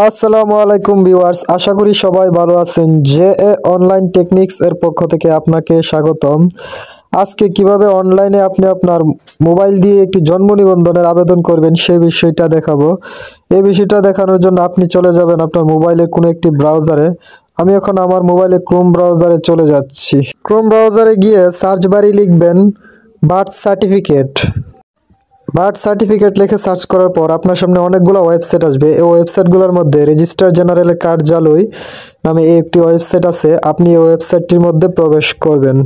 আসসালামু আলাইকুম ভিউয়ার্স, আশা করি সবাই ভালো আছেন। জে অনলাইন টেকনিক্স এর পক্ষ থেকে আপনাকে স্বাগতম। আজকে কিভাবে অনলাইনে আপনি আপনার মোবাইল দিয়ে একটি জন্ম নিবন্ধনের আবেদন করবেন সেই বিষয়টা দেখাবো। এই বিষয়টা দেখানোর জন্য আপনি চলে যাবেন আপনার মোবাইলের কোনো একটি ব্রাউজারে। আমি এখন আমার মোবাইলে ক্রোম ব্রাউজারে চলে যাচ্ছি। ক্রোম ব্রাউজারে গিয়ে সার্চ বারে লিখবেন বার্থ সার্টিফিকেট। বার্থ সার্টিফিকেট লিখে সার্চ করার পর আপনার সামনে অনেকগুলো ওয়েবসাইট আসবে। এই ওয়েবসাইটগুলোর মধ্যে রেজিস্ট্রার জেনারেলের কার্যালয় নামে একটি ওয়েবসাইট আছে। আপনি এই ওয়েবসাইটটির মধ্যে প্রবেশ করবেন।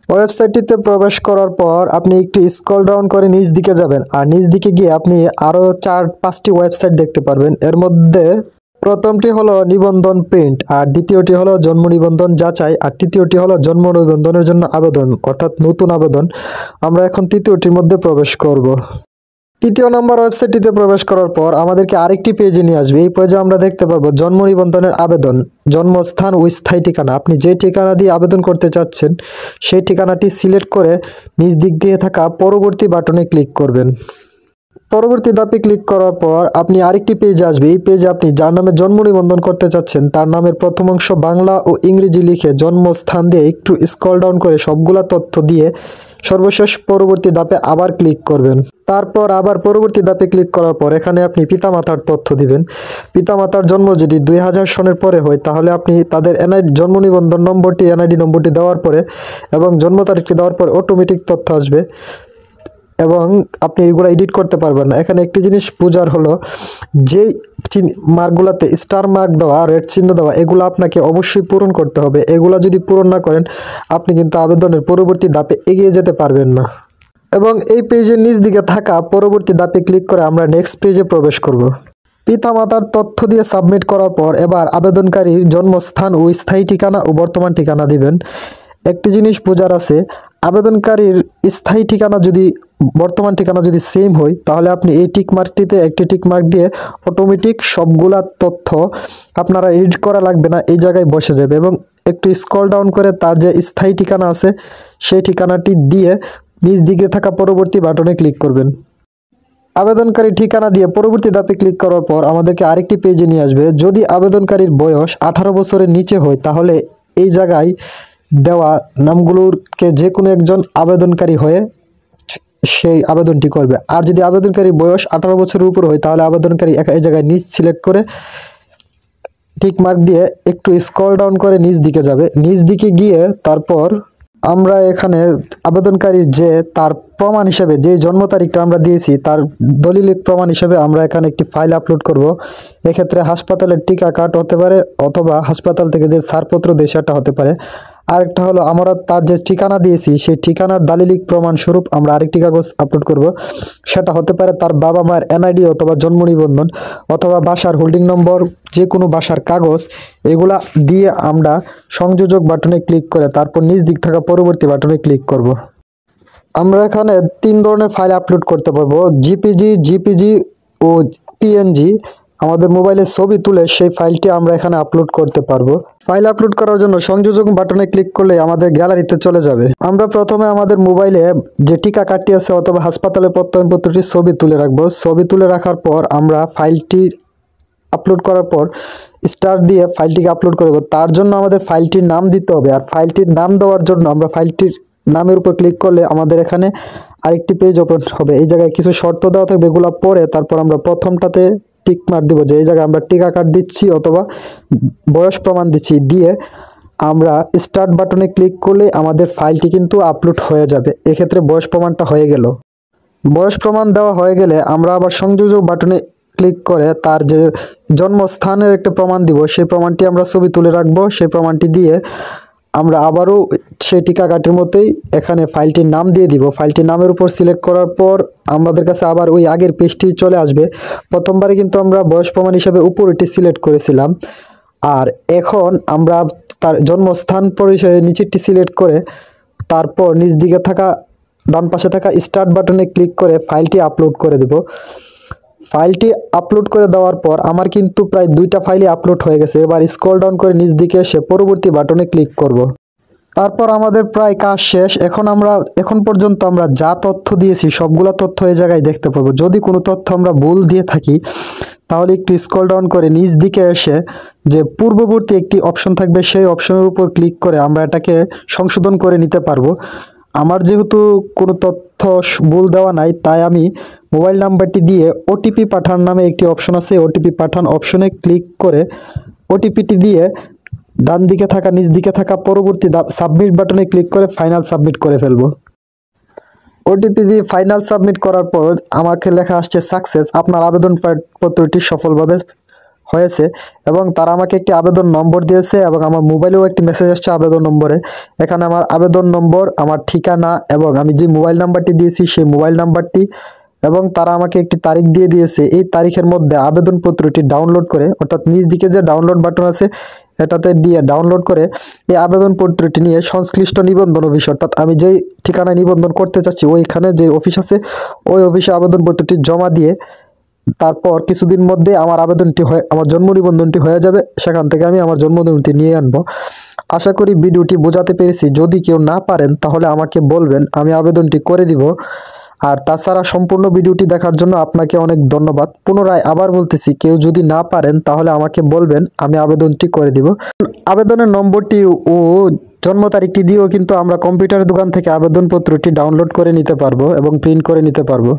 ওয়েবসাইটটিতে প্রবেশ করার পর আপনি একটু স্ক্রল ডাউন করে নিচ দিকে যাবেন, আর নিচ দিকে গিয়ে আপনি আরও 4-5টি ওয়েবসাইট দেখতে পারবেন। এর মধ্যে প্রথমটি হলো নিবন্ধন প্রিন্ট, আর দ্বিতীয়টি হলো জন্ম নিবন্ধন যাচাই, আর তৃতীয়টি হলো জন্ম নিবন্ধনের জন্য আবেদন অর্থাৎ নতুন আবেদন। আমরা এখন তৃতীয়টির মধ্যে প্রবেশ করব। তৃতীয় নম্বর ওয়েবসাইটটিতে প্রবেশ করার পর আমাদেরকে আরেকটি পেজে নিয়ে আসবে। এই পেজে আমরা দেখতে পারবো জন্ম নিবন্ধনের আবেদন, জন্মস্থান ও স্থায়ী ঠিকানা। আপনি যে ঠিকানা দিয়ে আবেদন করতে চাচ্ছেন সেই ঠিকানাটি সিলেক্ট করে নিচ দিক দিয়ে থাকা পরবর্তী বাটনে ক্লিক করবেন। পরবর্তী ধাপে ক্লিক করার পর আপনি আরেকটি পেজে আসবে। এই পেজে আপনি যার নামে জন্ম নিবন্ধন করতে চাচ্ছেন তার নামের প্রথম অংশ বাংলা ও ইংরেজি লিখে জন্মস্থান দিয়ে একটু স্ক্রল ডাউন করে সবগুলা তথ্য দিয়ে সর্বশেষ পরবর্তী ধাপে আবার ক্লিক করবেন। তারপর আবার পরবর্তী ধাপে ক্লিক করার পর এখানে আপনি পিতামাতার তথ্য দিবেন। পিতামাতার জন্ম যদি 2000 সনের পরে হয় তাহলে আপনি তাদের এনআইডি জন্ম নিবন্ধন নম্বরটি এনআইডি নম্বরটি দেওয়ার পরে এবং জন্ম তারিখটি দেওয়ার পরে অটোমেটিক তথ্য আসবে এবং আপনি এগুলো এডিট করতে পারবেন না। এখানে একটি জিনিস বোঝার হলো, যেই মার্কগুলোতে স্টার মার্ক দেওয়া, রেড চিহ্ন দেওয়া, এগুলো আপনাকে অবশ্যই পূরণ করতে হবে। এগুলো যদি পূরণ না করেন আপনি কিন্তু আবেদনের পরবর্তী ধাপে এগিয়ে যেতে পারবেন না। এবং এই পেজের নিচ দিকে থাকা পরবর্তী ধাপে ক্লিক করে আমরা নেক্সট পেজে প্রবেশ করব। পিতামাতার তথ্য দিয়ে সাবমিট করার পর এবার আবেদনকারীর জন্মস্থান ও স্থায়ী ঠিকানা ও বর্তমান ঠিকানা দিবেন। একটি জিনিস বোঝার আছে, আবেদনকারীর স্থায়ী ঠিকানা যদি বর্তমান ঠিকানা যদি সেম হয় তাহলে আপনি এই টিক মার্কটিতে একটি টিক মার্ক দিয়ে অটোমেটিক সবগুলা তথ্য আপনারা এডিট করা লাগবে না, এই জায়গায় বসে যাবে। এবং একটু স্ক্রল ডাউন করে তার যে স্থায়ী ঠিকানা আছে সেই ঠিকানাটি দিয়ে নিচ দিকে থাকা পরবর্তী বাটনে ক্লিক করবেন। আবেদনকারী ঠিকানা দিয়ে পরবর্তী ধাপে ক্লিক করার পর আমাদেরকে আরেকটি পেজে নিয়ে আসবে। যদি আবেদনকারীর বয়স 18 বছরের নিচে হয় তাহলে এই জায়গায় দেওয়া নামগুলোকে যে কোনো একজন আবেদনকারী হয়ে সেই আবেদনটি করবে। আর যদি আবেদনকারী বয়স 18 বছরের উপর হয় তাহলে আবেদনকারী এই জায়গায় নিচ সিলেক্ট করে টিক মার্ক দিয়ে একটু স্ক্রল ডাউন করে নিচ দিকে যাবে। নিচ দিকে গিয়ে তারপর আমরা এখানে আবেদনকারী যে তার প্রমাণ হিসেবে যে জন্ম তারিখটা আমরা দিয়েছি তার দলিলিক প্রমাণ হিসেবে আমরা এখানে একটি ফাইল আপলোড করব। এক্ষেত্রে হাসপাতালের টিকা কার্ড হতে পারে অথবা হাসপাতাল থেকে যে ছাড়পত্র দেয় সেটা হতে পারে। আরেকটা হলো আমরা তার যে ঠিকানা দিয়েছি সেই ঠিকানার দালিলিক প্রমাণ স্বরূপ আমরা আরেকটি কাগজ আপলোড করব। সেটা হতে পারে তার বাবা মায়ের এনআইডি অথবা জন্ম নিবন্ধন অথবা বাসার হোল্ডিং নম্বর, যে কোনো বাসার কাগজ। এগুলা দিয়ে আমরা সংযোজক বাটনে ক্লিক করে তারপর নিচ দিক থাকা পরবর্তী বাটনে ক্লিক করব। আমরা এখানে 3 ধরনের ফাইল আপলোড করতে পারবো, জিপিজি ও পিএনজি। আমাদের মোবাইলে ছবি তুলে সেই ফাইলটি আমরা এখানে আপলোড করতে পারবো। ফাইল আপলোড করার জন্য সংযোজক বাটনে ক্লিক করলে আমাদের গ্যালারিতে চলে যাবে। আমরা প্রথমে আমাদের মোবাইলে যে টিকা কার্ডটি আছে অথবা হাসপাতালের প্রত্যয়নপত্রটির ছবি তুলে রাখবো। ছবি তুলে রাখার পর আমরা ফাইলটি আপলোড করার পর স্টার দিয়ে ফাইলটিকে আপলোড করব। তার জন্য আমাদের ফাইলটির নাম দিতে হবে, আর ফাইলটির নাম দেওয়ার জন্য আমরা ফাইলটির নামের উপর ক্লিক করলে আমাদের এখানে আরেকটি পেজ ওপেন হবে। এই জায়গায় কিছু শর্ত দেওয়া থাকবে, এগুলো পরে তারপর আমরা প্রথমটাতে টিক মার্ক দিব যে এই জায়গায় আমরা টিকা কার্ড দিচ্ছি অথবা বয়স প্রমাণ দিচ্ছি। দিয়ে আমরা স্টার্ট বাটনে ক্লিক করলে আমাদের ফাইলটি কিন্তু আপলোড হয়ে যাবে। এক্ষেত্রে বয়স প্রমাণটা হয়ে গেল। বয়স প্রমাণ দেওয়া হয়ে গেলে আমরা আবার সংযোজক বাটনে ক্লিক করে তার যে জন্মস্থানের একটা প্রমাণ দিব, সেই প্রমাণটি আমরা ছবি তুলে রাখবো। সেই প্রমাণটি দিয়ে আমরা আবারও সেই টিকা কার্ডের মতোই এখানে ফাইলটির নাম দিয়ে দিব। ফাইলটির নামের উপর সিলেক্ট করার পর আমাদের কাছে আবার ওই আগের পেজটি চলে আসবে। প্রথমবারে কিন্তু আমরা বয়স প্রমাণ হিসাবে উপরেটি সিলেক্ট করেছিলাম, আর এখন আমরা তার জন্মস্থান পরিচয়ে নিচেরটি সিলেক্ট করে তারপর নিচ দিকে থাকা ডান পাশে থাকা স্টার্ট বাটনে ক্লিক করে ফাইলটি আপলোড করে দেব। ফাইলটি আপলোড করে দেওয়ার পর আমার কিন্তু প্রায় 2টা ফাইলই আপলোড হয়ে গেছে। এবার স্ক্রল ডাউন করে নিচ দিকে এসে পরবর্তী বাটনে ক্লিক করব। তারপর আমাদের প্রায় কাজ শেষ। এখন পর্যন্ত আমরা যা তথ্য দিয়েছি সবগুলা তথ্য এই জায়গায় দেখতে পাবো। যদি কোনো তথ্য আমরা ভুল দিয়ে থাকি তাহলে একটু স্ক্রল ডাউন করে নিচ দিকে এসে যে পূর্ববর্তী একটি অপশন থাকবে সেই অপশনের উপর ক্লিক করে আমরা এটাকে সংশোধন করে নিতে পারবো। আমার যেহেতু কোনো তথ্য ভুল দেওয়া নাই, তাই আমি মোবাইল নাম্বারটি দিয়ে ওটিপি পাঠান নামে একটি অপশন আছে, ওটিপি পাঠান অপশনে ক্লিক করে ওটিপিটি দিয়ে ডান দিকে থাকা নিচ দিকে থাকা পরবর্তী সাবমিট বাটনে ক্লিক করে ফাইনাল সাবমিট করে ফেলবো। ওটিপি দিয়ে ফাইনাল সাবমিট করার পর আমাকে লেখা আসছে সাকসেস, আপনার আবেদনপত্রটি সফলভাবে হয়েছে এবং তারা আমাকে একটি আবেদন নম্বর দিয়েছে এবং আমার মোবাইলেও একটি মেসেজ আসছে আবেদন নম্বরে। এখানে আমার আবেদন নম্বর, আমার ঠিকানা এবং আমি যে মোবাইল নাম্বারটি দিয়েছি সেই মোবাইল নাম্বারটি এবং তারা আমাকে একটি তারিখ দিয়ে দিয়েছে। এই তারিখের মধ্যে আবেদনপত্রটি ডাউনলোড করে, অর্থাৎ নিচ দিকে যে ডাউনলোড বাটন আছে এটাতে দিয়ে ডাউনলোড করে এই আবেদনপত্রটি নিয়ে সংশ্লিষ্ট নিবন্ধন অফিস, অর্থাৎ আমি যেই ঠিকানায় নিবন্ধন করতে চাচ্ছি ওইখানে যে অফিস আছে ওই অফিসে আবেদনপত্রটি জমা দিয়ে তারপর কিছুদিন মধ্যে আমার জন্ম নিবন্ধনটি হয়ে যাবে। সেখান থেকে আমি আমার জন্ম নিবন্ধনটি নিয়ে আনবো। আশা করি ভিডিওটি বোঝাতে পেরেছি। যদি কেউ না পারেন তাহলে আমাকে বলবেন, আমি আবেদনটি করে দিব। আর তাছাড়া সম্পূর্ণ ভিডিওটি দেখার জন্য আপনাকে অনেক ধন্যবাদ। পুনরায় আবার বলতেছি, কেউ যদি না পারেন তাহলে আমাকে বলবেন, আমি আবেদনটি করে দিব। আবেদনের নম্বরটি ও জন্ম তারিখটি দিয়েও কিন্তু আমরা কম্পিউটার দোকান থেকে আবেদনপত্রটি ডাউনলোড করে নিতে পারবো এবং প্রিন্ট করে নিতে পারবো।